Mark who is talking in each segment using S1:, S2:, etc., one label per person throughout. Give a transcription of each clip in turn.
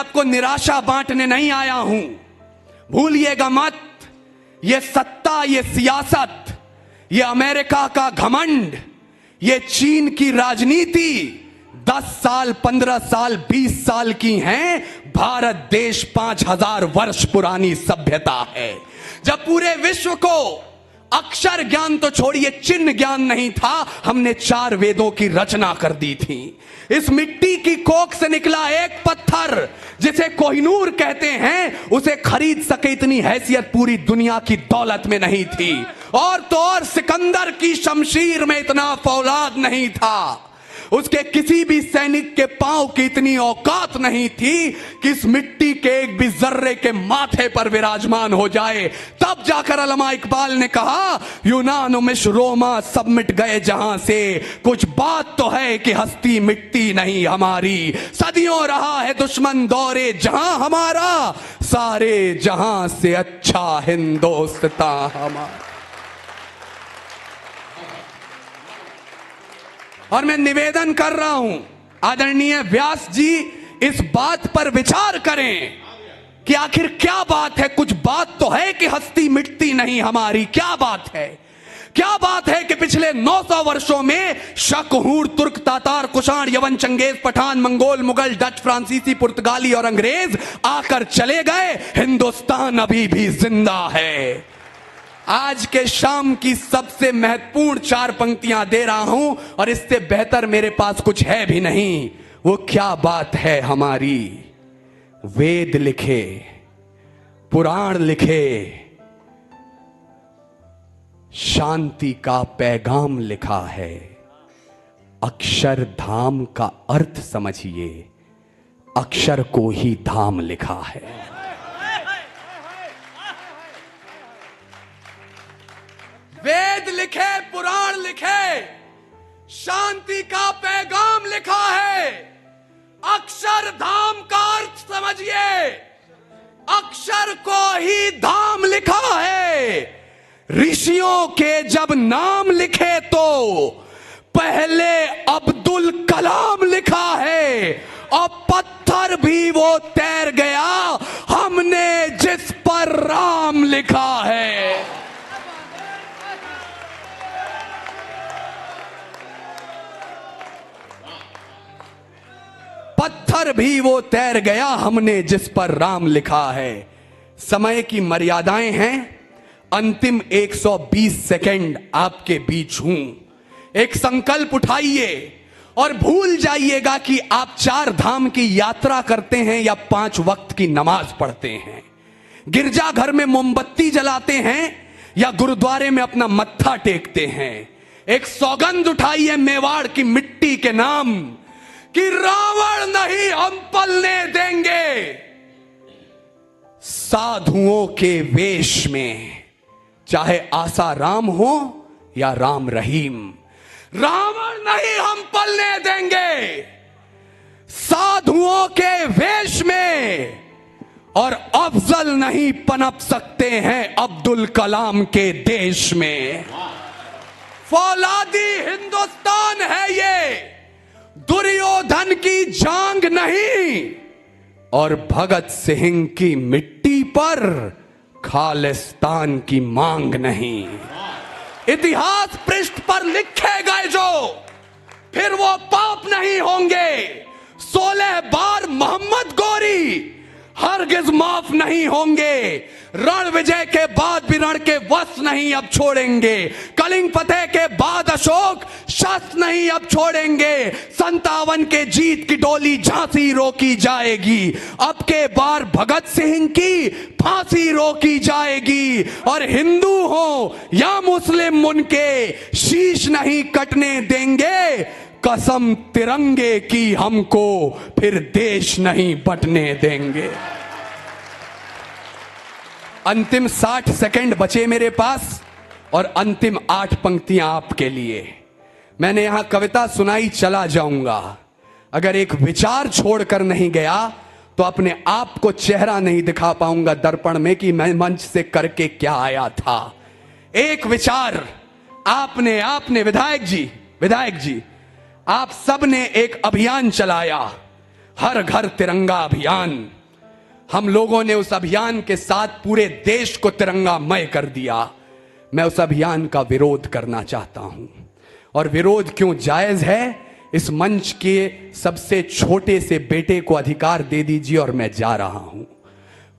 S1: आपको निराशा बांटने नहीं आया हूं। भूलिएगा मत, ये सत्ता, ये सियासत, ये अमेरिका का घमंड, ये चीन की राजनीति 10 साल, 15 साल, 20 साल की हैं। भारत देश 5000 वर्ष पुरानी सभ्यता है। जब पूरे विश्व को अक्षर ज्ञान तो छोड़िए, चिन्ह ज्ञान नहीं था, हमने 4 वेदों की रचना कर दी थी। इस मिट्टी की कोख से निकला एक पत्थर जिसे कोहिनूर कहते हैं, उसे खरीद सके इतनी हैसियत पूरी दुनिया की दौलत में नहीं थी। और तो और सिकंदर की शमशीर में इतना फौलाद नहीं था, उसके किसी भी सैनिक के पांव की इतनी औकात नहीं थी कि इस मिट्टी के एक भी जर्रे के माथे पर विराजमान हो जाए। तब जाकर अल्लामा इकबाल ने कहा, यूनान मिश रोमा सब मिट गए जहां से, कुछ बात तो है कि हस्ती मिटती नहीं हमारी। सदियों रहा है दुश्मन दौरे जहां हमारा, सारे जहां से अच्छा हिंदुस्तान हमारा। और मैं निवेदन कर रहा हूं, आदरणीय व्यास जी इस बात पर विचार करें कि आखिर क्या बात है। कुछ बात तो है कि हस्ती मिटती नहीं हमारी। क्या बात है? क्या बात है कि पिछले 900 वर्षों में शक, हूर, तुर्क, तातार, कुषाण, यवन, चंगेज, पठान, मंगोल, मुगल, डच, फ्रांसीसी, पुर्तगाली और अंग्रेज आकर चले गए, हिंदुस्तान अभी भी जिंदा है। आज के शाम की सबसे महत्वपूर्ण 4 पंक्तियां दे रहा हूं और इससे बेहतर मेरे पास कुछ है भी नहीं। वो क्या बात है हमारी? वेद लिखे, पुराण लिखे, शांति का पैगाम लिखा है। अक्षरधाम का अर्थ समझिए, अक्षर को ही धाम लिखा है। वेद लिखे, पुराण लिखे, शांति का पैगाम लिखा है। अक्षरधाम का अर्थ समझिए, अक्षर को ही धाम लिखा है। ऋषियों के जब नाम लिखे तो पहले अब्दुल कलाम लिखा है, और पत्थर भी वो तैर गया हमने जिस पर राम लिखा है। पत्थर भी वो तैर गया हमने जिस पर राम लिखा है। समय की मर्यादाएं हैं। अंतिम 120 सेकंड आपके बीच हूं। एक संकल्प उठाइए और भूल जाइएगा कि आप 4 धाम की यात्रा करते हैं या 5 वक्त की नमाज पढ़ते हैं, गिरजाघर में मोमबत्ती जलाते हैं या गुरुद्वारे में अपना मत्था टेकते हैं। एक सौगंध उठाइए मेवाड़ की मिट्टी के नाम कि रावण नहीं हम पलने देंगे साधुओं के वेश में, चाहे आसाराम हो या राम रहीम। रावण नहीं हम पलने देंगे साधुओं के वेश में, और अफजल नहीं पनप सकते हैं अब्दुल कलाम के देश में। फौलादी हिंदुस्तान है ये, दुर्योधन की जांग नहीं, और भगत सिंह की मिट्टी पर खालिस्तान की मांग नहीं। इतिहास पृष्ठ पर लिखे गए जो फिर वो पाप नहीं होंगे। 16 बार मोहम्मद गोरी हरगिज माफ नहीं होंगे। रण विजय के बाद भी रण के वश नहीं अब छोड़ेंगे। कलिंग फतेह के बाद अशोक शस्त्र नहीं अब छोड़ेंगे। 57 के जीत की डोली झांसी रोकी जाएगी। अब के बार भगत सिंह की फांसी रोकी जाएगी। और हिंदू हो या मुस्लिम उनके शीश नहीं कटने देंगे। कसम तिरंगे की हमको फिर देश नहीं बंटने देंगे। अंतिम 60 सेकंड बचे मेरे पास और अंतिम 8 पंक्तियां आपके लिए। मैंने यहां कविता सुनाई चला जाऊंगा। अगर एक विचार छोड़कर नहीं गया तो अपने आप को चेहरा नहीं दिखा पाऊंगा दर्पण में कि मैं मंच से करके क्या आया था। एक विचार आपने विधायक जी आप सब ने एक अभियान चलाया। हर घर तिरंगा अभियान। हम लोगों ने उस अभियान के साथ पूरे देश को तिरंगामय कर दिया। मैं उस अभियान का विरोध करना चाहता हूं। और विरोध क्यों जायज है, इस मंच के सबसे छोटे से बेटे को अधिकार दे दीजिए और मैं जा रहा हूं।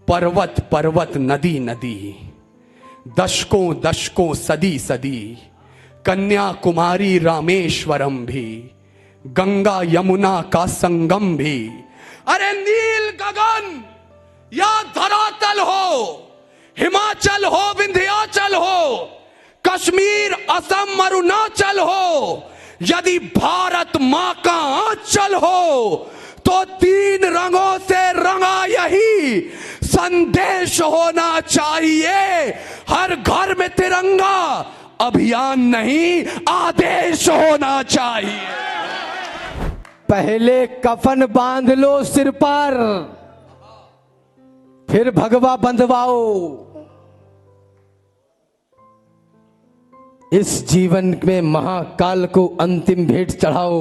S1: पर्वत पर्वत, नदी नदी, दशकों दशकों, सदी सदी, कन्याकुमारी रामेश्वरम भी, गंगा यमुना का संगम भी। अरे नील गगन या धरातल हो, हिमाचल हो, विंध्याचल हो, कश्मीर, असम, अरुणाचल हो, यदि भारत मां का आंचल हो तो तीन रंगों से रंगा यही संदेश होना चाहिए। हर घर में तिरंगा अभियान नहीं, आदेश होना चाहिए।
S2: पहले कफन बांध लो सिर पर, फिर भगवा बंधवाओ। इस जीवन में महाकाल को अंतिम भेंट चढ़ाओ।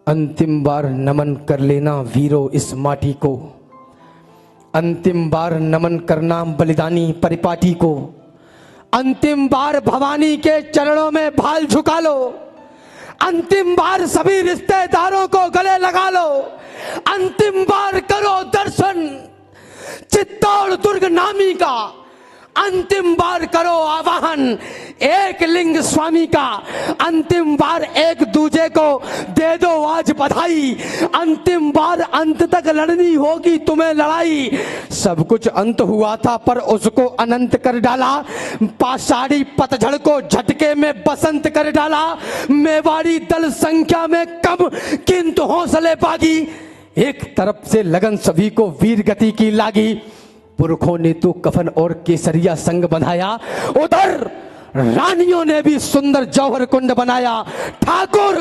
S2: अंतिम बार नमन कर लेना वीरों इस माटी को। अंतिम बार नमन करना बलिदानी परिपाटी को। अंतिम बार भवानी के चरणों में भाल झुका लो। अंतिम बार सभी रिश्तेदारों को गले लगा लो। अंतिम बार करो दर्शन चित्तौड़ दुर्ग नामी का। अंतिम बार करो आवाहन एक लिंग स्वामी का। अंतिम बार एक दूजे को दे दो आज बधाई। अंतिम बार अंत तक लड़नी होगी तुम्हें लड़ाई। सब कुछ अंत हुआ था पर उसको अनंत कर डाला। पाषाढ़ी पतझड़ को झटके में बसंत कर डाला। मेवाड़ी दल संख्या में कम किंतु हौसले बागी। एक तरफ से लगन सभी को वीर गति की लागी। पुरखों ने तो कफन और केसरिया संग बंधाया। उधर रानियों ने भी सुंदर जौहर कुंड बनाया। ठाकुर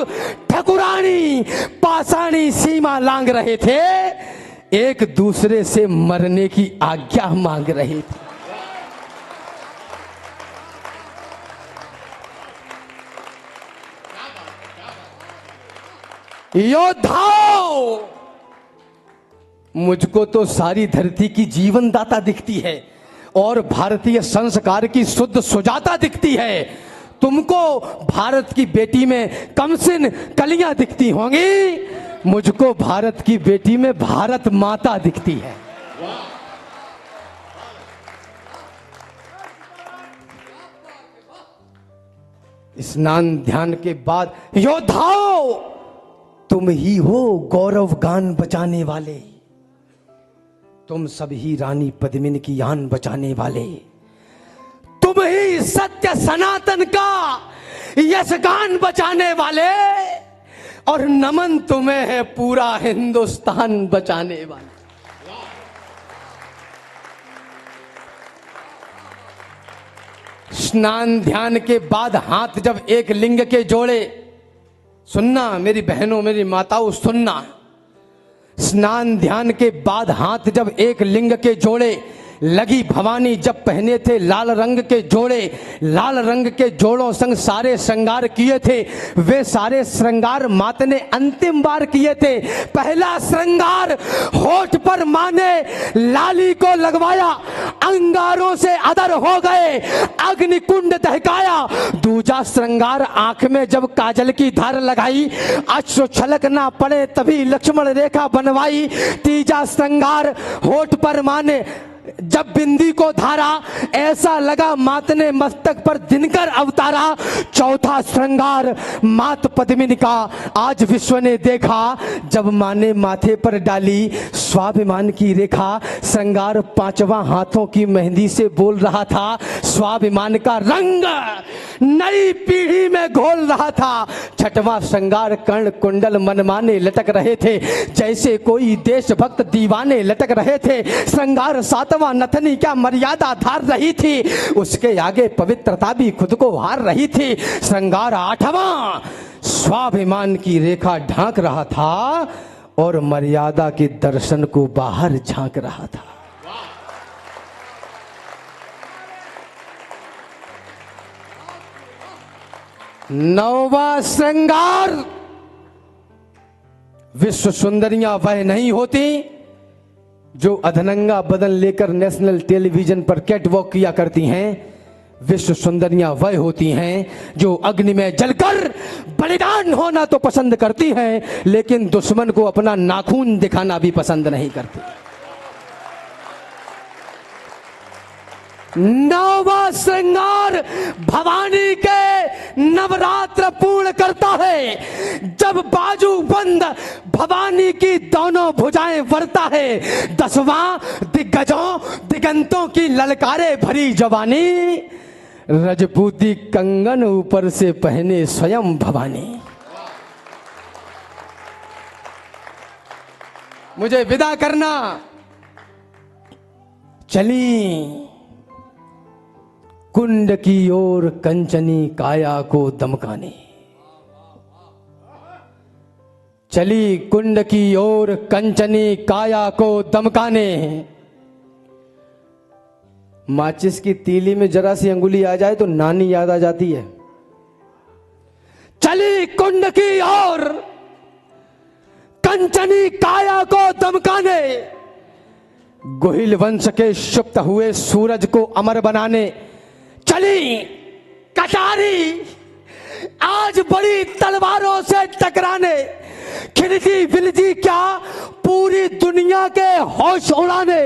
S2: ठाकुरानी पाषाणी सीमा लांग रहे थे, एक दूसरे से मरने की आज्ञा मांग रहे थे। योद्धाओं, मुझको तो सारी धरती की जीवन दाता दिखती है और भारतीय संस्कार की शुद्ध सुजाता दिखती है। तुमको भारत की बेटी में कमसिन कलियां दिखती होंगी, मुझको भारत की बेटी में भारत माता दिखती है। स्नान ध्यान के बाद योद्धाओं, तुम ही हो गौरव गान बचाने वाले। तुम सब ही रानी पद्मिनी की यान बचाने वाले। तुम ही सत्य सनातन का यश गान बचाने वाले। और नमन तुम्हें है पूरा हिंदुस्तान बचाने वाले। स्नान ध्यान के बाद हाथ जब एक लिंग के जोड़े, सुनना मेरी बहनों मेरी माताओं सुनना, स्नान ध्यान के बाद हाथ जब एक लिंग के जोड़े, लगी भवानी जब पहने थे लाल रंग के जोड़े। लाल रंग के जोड़ों संग सारे श्रृंगार किए थे। वे सारे श्रृंगार मात ने अंतिम बार किए थे। पहला श्रृंगार होठ पर मां ने लाली को लगवाया, अंगारों से अदर हो गए, अग्निकुंड दहकाया। दूजा श्रृंगार आंख में जब काजल की धार लगाई, अश्रु छलक ना पड़े तभी लक्ष्मण रेखा बनवाई। तीजा श्रृंगार होठ पर मां ने जब बिंदी को धारा, ऐसा लगा मात ने मस्तक पर दिनकर अवतारा। चौथा श्रृंगार मात पद्मिनी का आज विश्व ने देखा, जब मां ने माथे पर डाली स्वाभिमान की रेखा। श्रृंगार पांचवा हाथों की मेहंदी से बोल रहा था, स्वाभिमान का रंग नई पीढ़ी में घोल रहा था। छठवां श्रृंगार कर्ण कुंडल मनमाने लटक रहे थे, जैसे कोई देशभक्त दीवाने लटक रहे थे। श्रृंगार सातवां नथनी क्या मर्यादा धार रही थी, उसके आगे पवित्रता भी खुद को हार रही थी। श्रृंगार आठवां स्वाभिमान की रेखा ढांक रहा था और मर्यादा के दर्शन को बाहर झांक रहा था। नौवां श्रृंगार विश्व सुंदरियां वह नहीं होती जो अधनंगा बदन लेकर नेशनल टेलीविजन पर कैटवॉक किया करती हैं। विश्व सुंदरियां वह होती हैं जो अग्नि में जलकर बलिदान होना तो पसंद करती हैं, लेकिन दुश्मन को अपना नाखून दिखाना भी पसंद नहीं करती। नौवा श्रृंगार भवानी के नवरात्र पूर्ण करता है जब बाजू बंद भवानी की दोनों भुजाएं वरता है। 10वां दिग्गजों दिगंतों की ललकारे भरी जवानी, रजपूती कंगन ऊपर से पहने स्वयं भवानी। मुझे विदा करना, चली कुंड की ओर कंचनी काया को दमकाने, चली कुंड की ओर कंचनी काया को दमकाने। माचिस की तीली में जरा सी अंगुली आ जाए तो नानी याद आ जाती है। चली कुंड की ओर कंचनी काया को दमकाने, गोहिल वंश के सुप्त हुए सूरज को अमर बनाने। चली कटारी आज बड़ी तलवारों से टकराने, खिलजी विलजी क्या पूरी दुनिया के होश उड़ाने।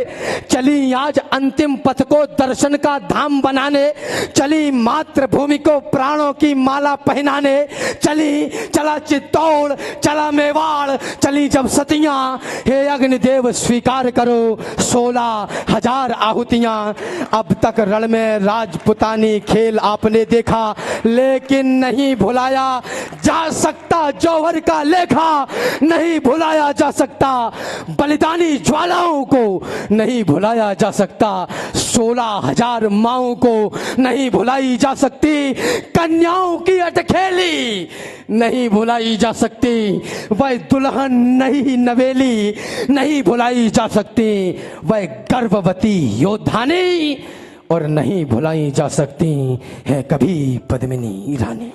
S2: चली आज अंतिम पथ को दर्शन का धाम बनाने, चली मातृभूमि को प्राणों की माला पहनाने। चली चला चित्तौड़, चला मेवाड़, चली जब सतियां, हे अग्निदेव स्वीकार करो 16,000 आहुतियां। अब तक रण में राजपुतानी खेल आपने देखा, लेकिन नहीं भुलाया जा सकता जौहर का लेखा, नहीं भुलाया जा सकता बलिदानी ज्वालाओं को, नहीं भुलाया जा सकता 16,000 माओं को, नहीं भुलाई जा सकती कन्याओं की अटखेली, नहीं भुलाई जा सकती वह दुल्हन नहीं नवेली, नहीं भुलाई जा सकती वह गर्भवती योद्धानी, और नहीं भुलाई जा सकती है कभी पद्मिनी रानी।